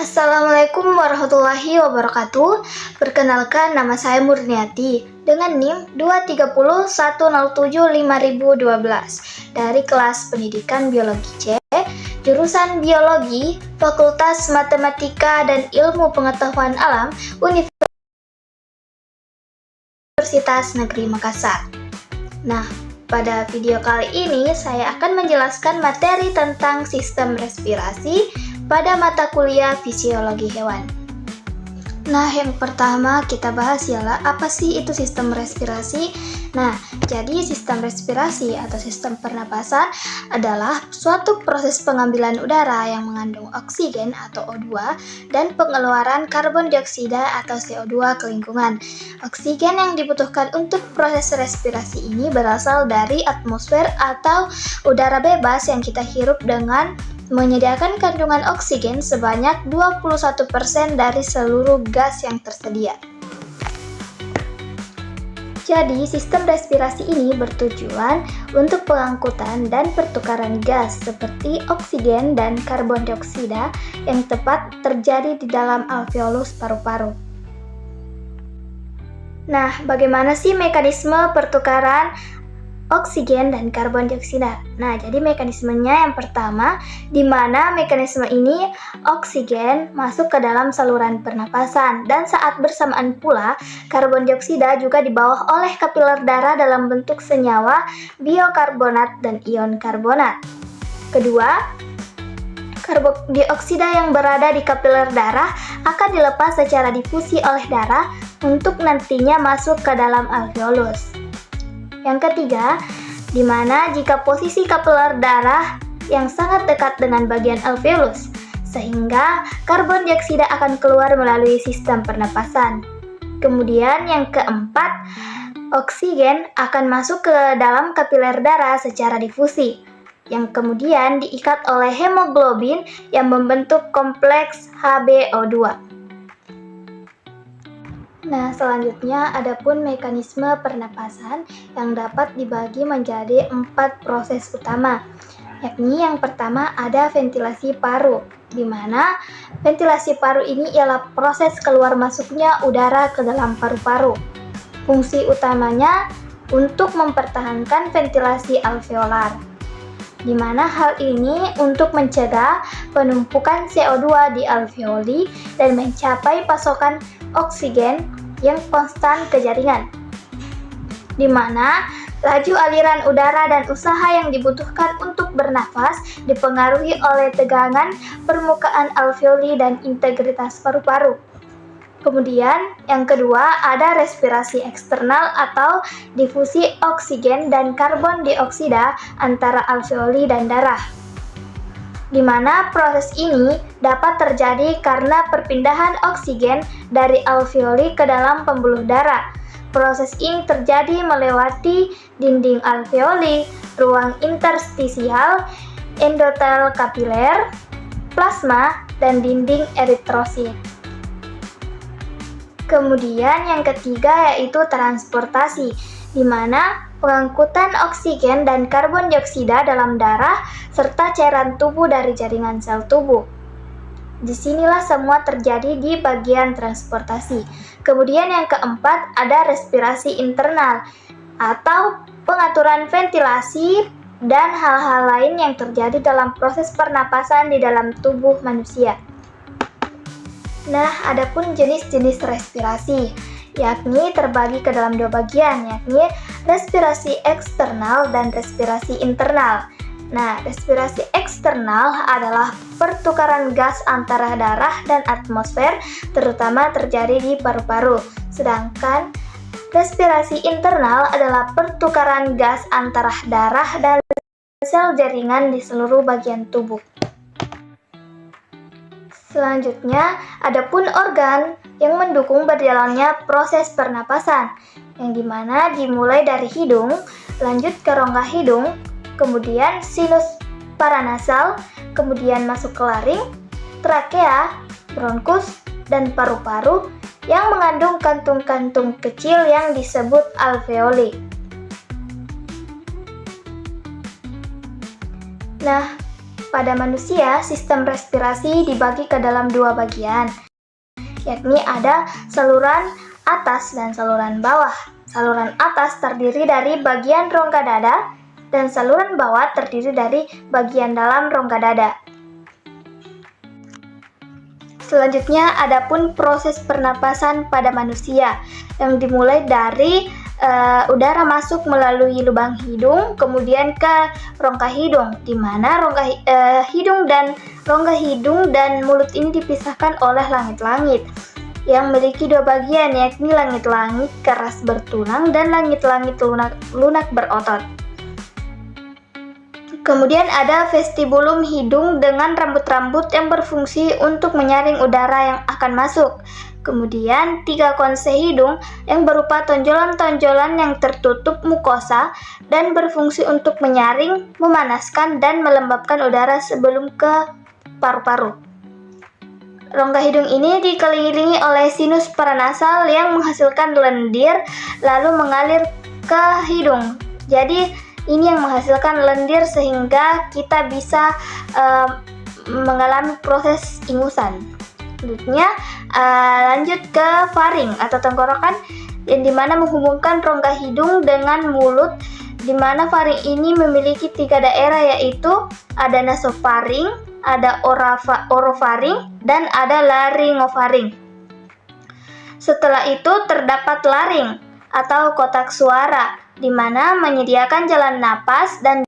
Assalamualaikum warahmatullahi wabarakatuh. Perkenalkan, nama saya Murniati dengan NIM 2301075.012 dari kelas Pendidikan Biologi C, jurusan Biologi, Fakultas Matematika dan Ilmu Pengetahuan Alam, Universitas Negeri Makassar. Nah, pada video kali ini saya akan menjelaskan materi tentang sistem respirasi pada mata kuliah Fisiologi Hewan. Nah, yang pertama kita bahas ialah apa sih itu sistem respirasi? Nah, jadi sistem respirasi atau sistem pernapasan adalah suatu proses pengambilan udara yang mengandung oksigen atau O2 dan pengeluaran karbon dioksida atau CO2 ke lingkungan. Oksigen yang dibutuhkan untuk proses respirasi ini berasal dari atmosfer atau udara bebas yang kita hirup dengan menyediakan kandungan oksigen sebanyak 21% dari seluruh gas yang tersedia. Jadi, sistem respirasi ini bertujuan untuk pengangkutan dan pertukaran gas seperti oksigen dan karbon dioksida yang tepat terjadi di dalam alveolus paru-paru. Nah, bagaimana sih mekanisme pertukaran oksigen dan karbon dioksida? Nah, jadi mekanismenya yang pertama, di mana mekanisme ini oksigen masuk ke dalam saluran pernapasan dan saat bersamaan pula karbon dioksida juga dibawa oleh kapiler darah dalam bentuk senyawa biokarbonat dan ion karbonat. Kedua, karbon dioksida yang berada di kapiler darah akan dilepas secara difusi oleh darah untuk nantinya masuk ke dalam alveolus. Yang ketiga, di mana jika posisi kapiler darah yang sangat dekat dengan bagian alveolus, sehingga karbon dioksida akan keluar melalui sistem pernapasan. Kemudian yang keempat, oksigen akan masuk ke dalam kapiler darah secara difusi, yang kemudian diikat oleh hemoglobin yang membentuk kompleks HbO2. Nah, selanjutnya adapun mekanisme pernapasan yang dapat dibagi menjadi 4 proses utama, yakni yang pertama ada ventilasi paru, di mana ventilasi paru ini ialah proses keluar masuknya udara ke dalam paru-paru. Fungsi utamanya untuk mempertahankan ventilasi alveolar, di mana hal ini untuk mencegah penumpukan CO2 di alveoli dan mencapai pasokan oksigen yang konstan ke jaringan, di mana laju aliran udara dan usaha yang dibutuhkan untuk bernafas dipengaruhi oleh tegangan permukaan alveoli dan integritas paru-paru. Kemudian yang kedua ada respirasi eksternal atau difusi oksigen dan karbon dioksida antara alveoli dan darah, di mana proses ini dapat terjadi karena perpindahan oksigen dari alveoli ke dalam pembuluh darah. Proses ini terjadi melewati dinding alveoli, ruang interstisial, endotel kapiler, plasma, dan dinding eritrosit. Kemudian yang ketiga yaitu transportasi, di mana pengangkutan oksigen dan karbon dioksida dalam darah serta cairan tubuh dari jaringan sel tubuh. Disinilah semua terjadi di bagian transportasi. Kemudian yang keempat ada respirasi internal atau pengaturan ventilasi dan hal-hal lain yang terjadi dalam proses pernapasan di dalam tubuh manusia. Nah, adapun jenis-jenis respirasi, yakni terbagi ke dalam 2 bagian, yakni respirasi eksternal dan respirasi internal. Nah, respirasi eksternal adalah pertukaran gas antara darah dan atmosfer, terutama terjadi di paru-paru. Sedangkan respirasi internal adalah pertukaran gas antara darah dan sel jaringan di seluruh bagian tubuh. Selanjutnya, adapun organ yang mendukung berjalannya proses pernapasan, yang dimana dimulai dari hidung, lanjut ke rongga hidung, kemudian sinus paranasal, kemudian masuk ke laring, trakea, bronkus, dan paru-paru yang mengandung kantung-kantung kecil yang disebut alveoli. Nah, Pada manusia, sistem respirasi dibagi ke dalam dua bagian, yakni ada saluran atas dan saluran bawah. Saluran atas terdiri dari bagian rongga dada dan saluran bawah terdiri dari bagian dalam rongga dada. Selanjutnya, adapun proses pernapasan pada manusia yang dimulai dari udara masuk melalui lubang hidung, kemudian ke rongga hidung, di mana rongga hidung dan mulut ini dipisahkan oleh langit-langit yang memiliki dua bagian, yakni langit-langit keras bertulang dan langit-langit lunak berotot. Kemudian ada vestibulum hidung dengan rambut-rambut yang berfungsi untuk menyaring udara yang akan masuk. Kemudian 3 konse hidung yang berupa tonjolan-tonjolan yang tertutup mukosa dan berfungsi untuk menyaring, memanaskan, dan melembabkan udara sebelum ke paru-paru. Rongga hidung ini dikelilingi oleh sinus paranasal yang menghasilkan lendir lalu mengalir ke hidung. Jadi ini yang menghasilkan lendir sehingga kita bisa mengalami proses ingusan. Selanjutnya lanjut ke faring atau tenggorokan yang dimana menghubungkan rongga hidung dengan mulut, dimana faring ini memiliki 3 daerah, yaitu ada nasofaring, ada orofaring, dan ada laryngofaring. Setelah itu terdapat laring atau kotak suara, di mana menyediakan jalan napas dan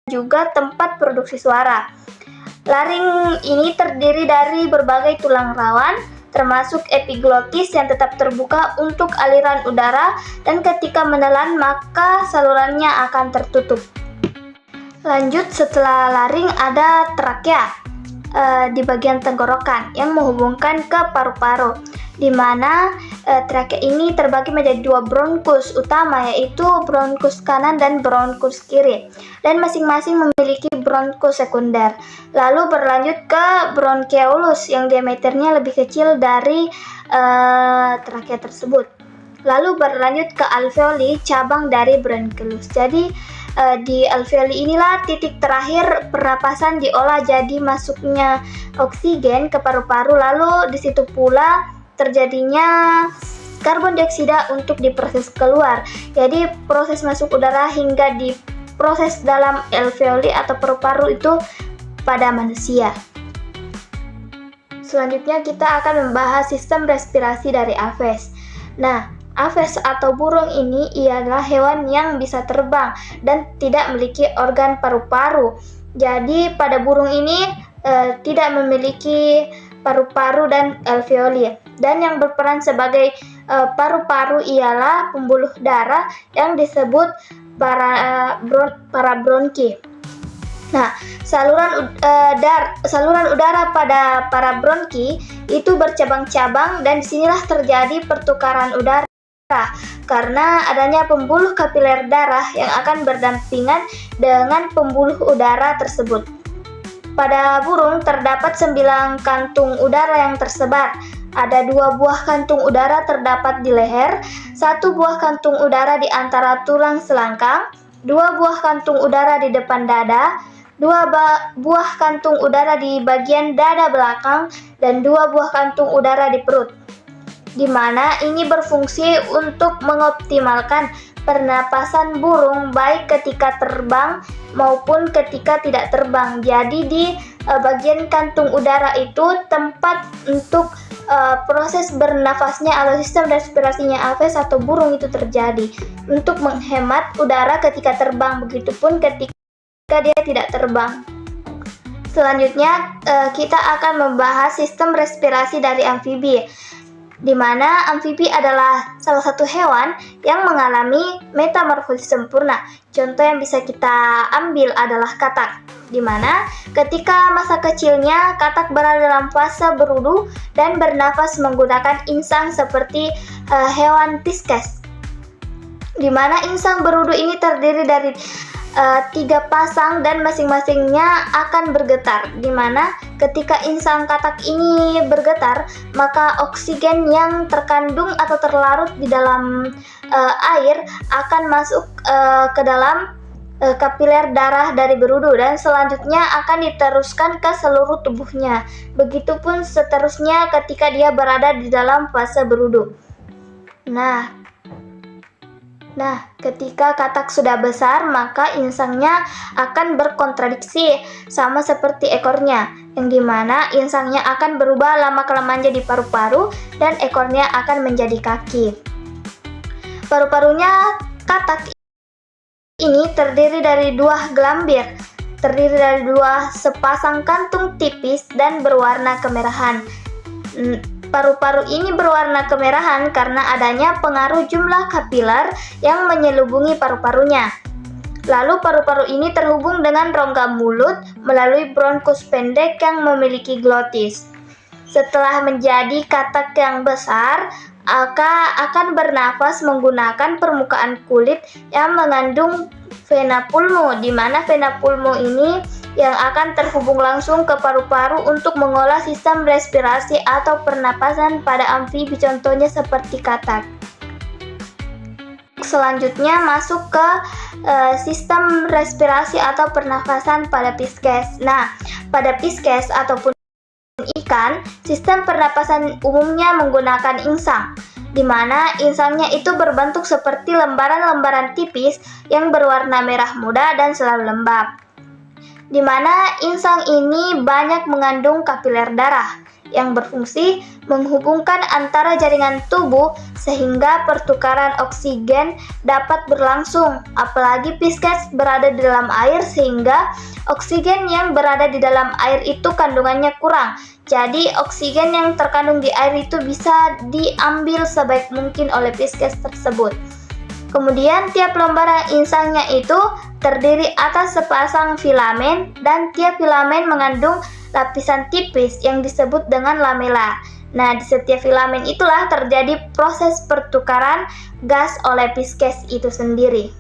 juga tempat produksi suara. Laring ini terdiri dari berbagai tulang rawan, termasuk epiglotis yang tetap terbuka untuk aliran udara, dan ketika menelan maka salurannya akan tertutup. Lanjut, setelah laring ada trakea di bagian tenggorokan yang menghubungkan ke paru-paru, di mana trakea ini terbagi menjadi 2 bronkus utama, yaitu bronkus kanan dan bronkus kiri, dan masing-masing memiliki bronkus sekunder. Lalu berlanjut ke bronchioulus yang diameternya lebih kecil dari trakea tersebut. Lalu berlanjut ke alveoli, cabang dari bronchioulus. Jadi di alveoli inilah titik terakhir pernapasan diolah jadi masuknya oksigen ke paru-paru, lalu di situ pula terjadinya karbon dioksida untuk diproses keluar. Jadi proses masuk udara hingga diproses dalam alveoli atau paru-paru itu pada manusia. Selanjutnya kita akan membahas sistem respirasi dari aves. Nah, aves atau burung ini ialah hewan yang bisa terbang dan tidak memiliki organ paru-paru. Jadi pada burung ini tidak memiliki paru-paru dan alveoli. Dan yang berperan sebagai paru-paru ialah pembuluh darah yang disebut parabronki. Nah, saluran udara pada parabronki itu bercabang-cabang, dan disinilah terjadi pertukaran udara karena adanya pembuluh kapiler darah yang akan berdampingan dengan pembuluh udara tersebut. Pada burung terdapat 9 kantung udara yang tersebar. Ada 2 buah kantung udara terdapat di leher, 1 buah kantung udara di antara tulang selangkang, 2 buah kantung udara di depan dada, 2 buah kantung udara di bagian dada belakang, dan 2 buah kantung udara di perut, di mana ini berfungsi untuk mengoptimalkan pernapasan burung baik ketika terbang maupun ketika tidak terbang. Jadi di bagian kantung udara itu tempat untuk proses bernafasnya atau sistem respirasinya aves atau burung itu terjadi untuk menghemat udara ketika terbang, begitupun ketika dia tidak terbang. Selanjutnya kita akan membahas sistem respirasi dari amfibi, di mana amfibi adalah salah satu hewan yang mengalami metamorfosis sempurna. Contoh yang bisa kita ambil adalah katak, di mana ketika masa kecilnya katak berada dalam fase berudu dan bernafas menggunakan insang seperti hewan Pisces, di mana insang berudu ini terdiri dari 3 pasang dan masing-masingnya akan bergetar, di mana ketika insang katak ini bergetar, maka oksigen yang terkandung atau terlarut di dalam air akan masuk ke dalam kapiler darah dari berudu dan selanjutnya akan diteruskan ke seluruh tubuhnya. Begitupun seterusnya ketika dia berada di dalam fase berudu. Nah, ketika katak sudah besar, maka insangnya akan berkontradiksi sama seperti ekornya, yang dimana insangnya akan berubah lama-kelamaan jadi paru-paru dan ekornya akan menjadi kaki. Paru-parunya katak ini terdiri dari dua gelambir, terdiri dari dua sepasang kantung tipis dan berwarna kemerahan. Paru-paru ini berwarna kemerahan karena adanya pengaruh jumlah kapiler yang menyelubungi paru-parunya. Lalu paru-paru ini terhubung dengan rongga mulut melalui bronkus pendek yang memiliki glotis. Setelah menjadi katak yang besar, akan bernafas menggunakan permukaan kulit yang mengandung vena pulmo, di mana vena pulmo ini yang akan terhubung langsung ke paru-paru untuk mengolah sistem respirasi atau pernapasan pada amfibi, contohnya seperti katak. Selanjutnya masuk ke sistem respirasi atau pernafasan pada Pisces. Nah, pada Pisces ataupun ikan, sistem pernapasan umumnya menggunakan insang, di mana insangnya itu berbentuk seperti lembaran-lembaran tipis yang berwarna merah muda dan selalu lembab. Di mana insang ini banyak mengandung kapiler darah yang berfungsi menghubungkan antara jaringan tubuh sehingga pertukaran oksigen dapat berlangsung. Apalagi Pisces berada di dalam air sehingga oksigen yang berada di dalam air itu kandungannya kurang. Jadi oksigen yang terkandung di air itu bisa diambil sebaik mungkin oleh Pisces tersebut. Kemudian tiap lembaran insangnya itu terdiri atas sepasang filamen dan tiap filamen mengandung lapisan tipis yang disebut dengan lamela. Nah, di setiap filamen itulah terjadi proses pertukaran gas oleh Pisces itu sendiri.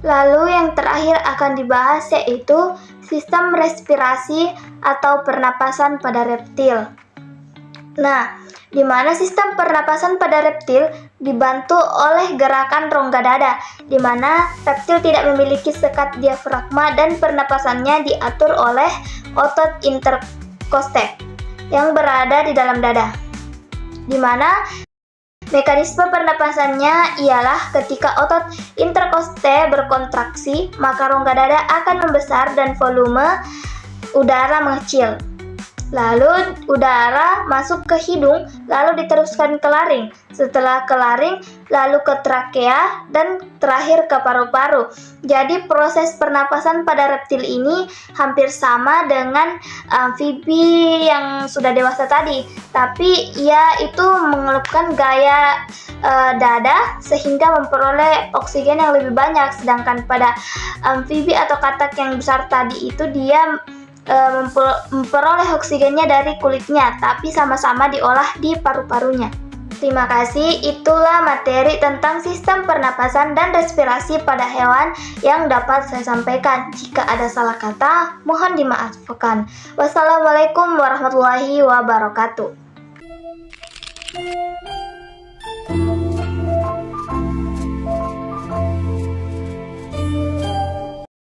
Lalu yang terakhir akan dibahas yaitu sistem respirasi atau pernapasan pada reptil. Nah, di mana sistem pernapasan pada reptil dibantu oleh gerakan rongga dada, di mana reptil tidak memiliki sekat diafragma dan pernapasannya diatur oleh otot interkoste yang berada di dalam dada. Di mana mekanisme pernapasannya ialah ketika otot interkoste berkontraksi, maka rongga dada akan membesar dan volume udara mengecil. Lalu udara masuk ke hidung, lalu diteruskan ke laring. Setelah ke laring, lalu ke trakea, dan terakhir ke paru-paru. Jadi proses pernapasan pada reptil ini hampir sama dengan amfibi yang sudah dewasa tadi. Tapi ia itu mengelupkan gaya dada sehingga memperoleh oksigen yang lebih banyak. Sedangkan pada amfibi atau katak yang besar tadi itu dia memperoleh oksigennya dari kulitnya, tapi sama-sama diolah di paru-parunya. Terima kasih, itulah materi tentang sistem pernapasan dan respirasi pada hewan yang dapat saya sampaikan. Jika ada salah kata, mohon dimaafkan. Wassalamualaikum warahmatullahi wabarakatuh.